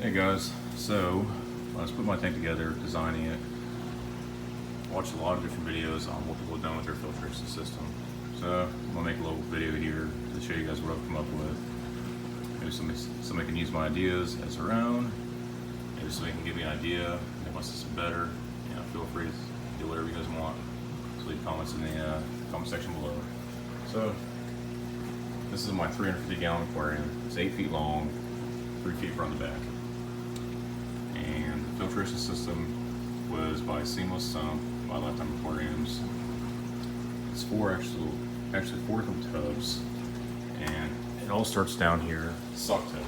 Hey guys, so I was putting my tank together, designing it. Watched a lot of different videos on what people have done with their filtration system. So I'm gonna make a little video here to show you guys what I've come up with. Maybe somebody can use my ideas as their own. Maybe somebody can give me an idea, make my system better. You know, feel free to do whatever you guys want. So leave comments in the comment section below. So this is my 350-gallon aquarium. It's 8 feet long, 3 feet from the back. And the filtration system was by Seamless Sump by Lifetime Aquariums. It's actually four different tubs, and it all starts down here, sock tub.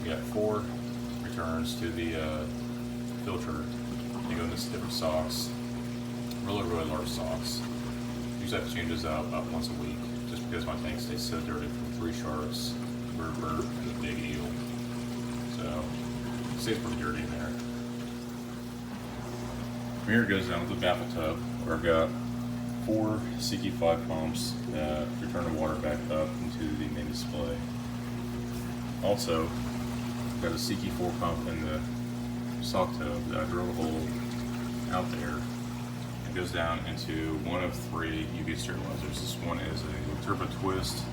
You got 4 returns to the filter. They go into different socks, really large socks. Usually I have to change those out about once a week, just because my tank stays so dirty from 3 sharks, river, and a big eel. So it stays pretty dirty in there. From here it goes down to the baffle tub, where I've got 4 CK5 pumps that return the water back up into the main display. Also, I've got a CK4 pump in the sock tub that I drill a hole out there. It goes down into one of 3 UV sterilizers. This one is a turbo twist,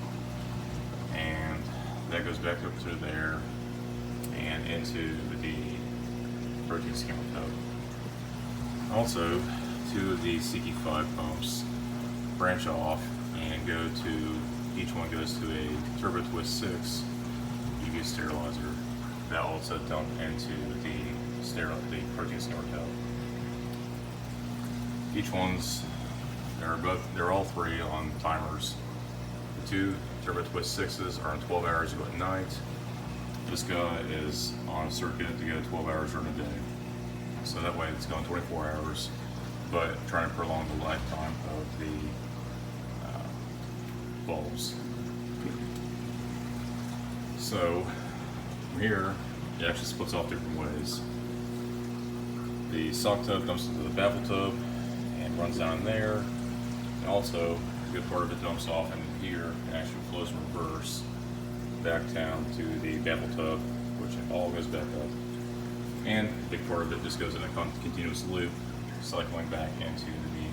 and that goes back up to there and into the protein skimmer tub. Also, 2 of the CK5 pumps branch off and go to, each one goes to a turbo twist 6 UV sterilizer that also dump into the protein skimmer tub. Each one's, they're all 3 on timers. The 2 turbo twist 6s are on 12 hours go at night. This guy is on circuit to go 12 hours during the day. So that way it's going 24 hours, but trying to prolong the lifetime of the bulbs. So from here, it actually splits off different ways. The sock tub dumps into the baffle tub and runs down there. And also, a good part of it dumps off in here and actually flows in reverse back down to the baffle tub, which all goes back up. And a big part of it just goes in a continuous loop, cycling back into the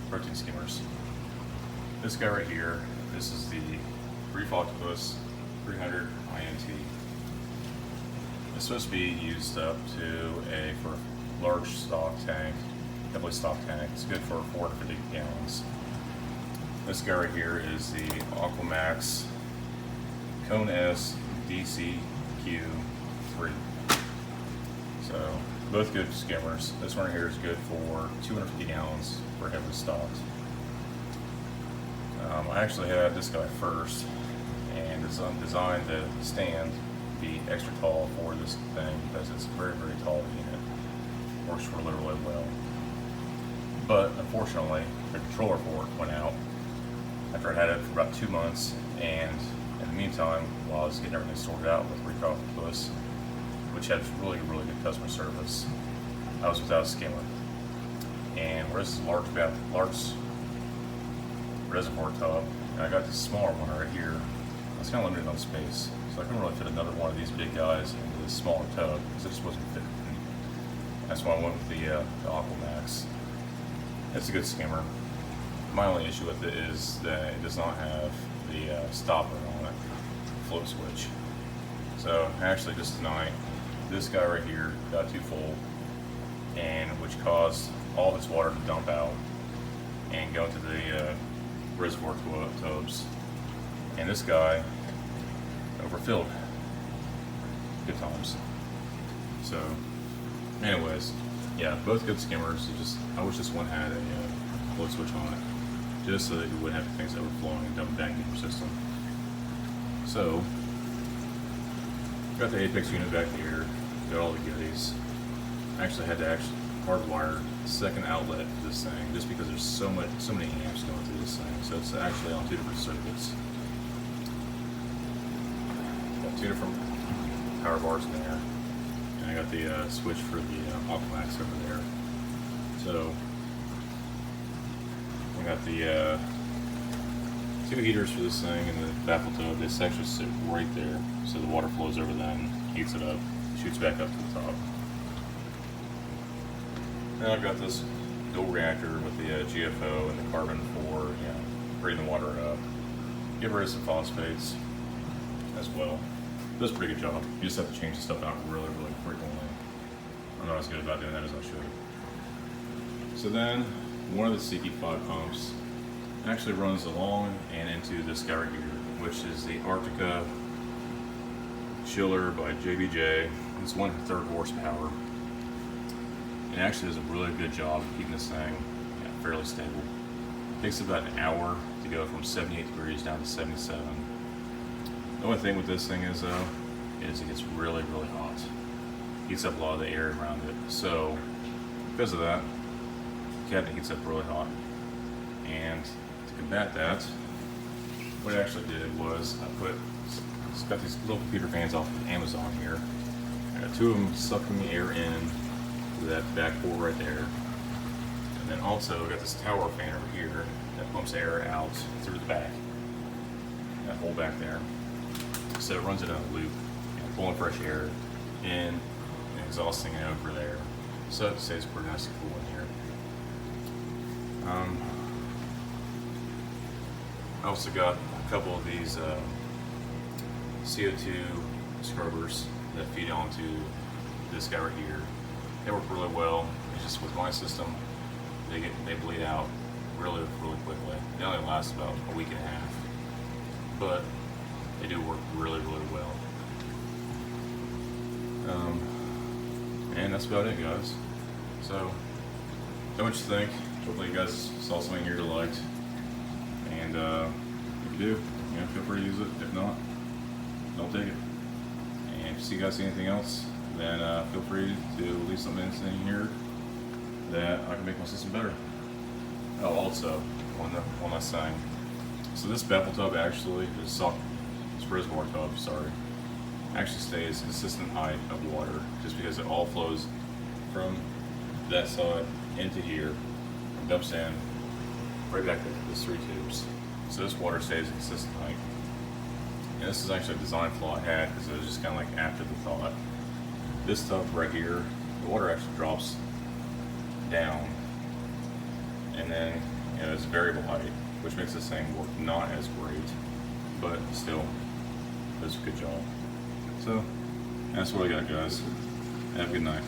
protein skimmers. This guy right here, this is the Reef Octopus 300 INT. It's supposed to be used up to for a large stock tank, heavily stocked tank. It's good for 450 gallons. This guy right here is the Aquamax Cone S DCQ3. So both good skimmers. This one right here is good for 250 gallons for heavily stocked. I actually had this guy first, and designed the stand to be extra tall for this thing because it's a very tall unit. Works really well. But unfortunately, the controller for it went out after I had it for about 2 months, and in the meantime, while I was getting everything sorted out with Reef Octopus, which had really good customer service, I was without a skimmer. And where this is a large reservoir tub, and I got this smaller one right here, I was kind of limited on space, so I couldn't really fit another one of these big guys into this smaller tub because it just wasn't fitting. That's why I went with the Aquamax. It's a good skimmer. My only issue with it is that it does not have the stopper on it, float switch. So actually just tonight, this guy right here got too full, and which caused all this water to dump out and go into the reservoir tubs. And this guy overfilled. Good times. So anyways, yeah, both good skimmers. I wish this one had a float switch on it, just so that you wouldn't have things overflowing and dumping back into your system. So got the Apex unit back here, got all the goodies. I actually had to hardwire the second outlet for this thing just because there's so many amps going through this thing. So it's actually on 2 different circuits. Got 2 different power bars in there, and I got the switch for the Aquamax over there. So I got the 2 heaters for this thing in the baffle tub. This actually sit right there, so the water flows over them, heats it up, shoots back up to the top. Then I've got this dual reactor with the GFO and the carbon for bringing the water up. Get rid of some phosphates as well. Does a pretty good job. You just have to change the stuff out really frequently. I'm not as good about doing that as I should. So then, one of the Sticky 5 pumps actually runs along and into this guy right here, which is the Arctica chiller by JBJ. It's 1/3 horsepower. It actually does a really good job of keeping this thing fairly stable. It takes about an hour to go from 78 degrees down to 77. The only thing with this thing is though, is it gets really hot. Heats up a lot of the air around it. So because of that, the cabinet heats up really hot. And to combat that, what I actually did was I got these little computer fans off of Amazon here. I got 2 of them sucking the air in to that back port right there. And then also I got this tower fan over here that pumps air out through the back. That hole back there. So it runs it in a loop, pulling fresh air in and exhausting it over there. So it stays pretty nice and cool in here. I also got a couple of these CO2 scrubbers that feed onto this guy right here. They work really well. It's just with my system, they bleed out really quickly. They only last about a week and a half, but they do work really well. And that's about it, guys. So, tell me what you think. Hopefully you guys saw something here you liked. And if you do, feel free to use it. If not, don't take it. And if you guys see anything else, then feel free to leave something in here that I can make my system better. Oh, also, one last thing. So this baffle tub actually, this reservoir tub, sorry, actually stays consistent height of water just because it all flows from that side into here and dumps in right back into these 3 tubes. So this water stays a consistent height. And this is actually a design flaw I had because it was just kind of like after the thought. This tub right here, the water actually drops down and then it's variable height, which makes this thing work not as great, but still does a good job. So that's what I got, guys. Have a good night.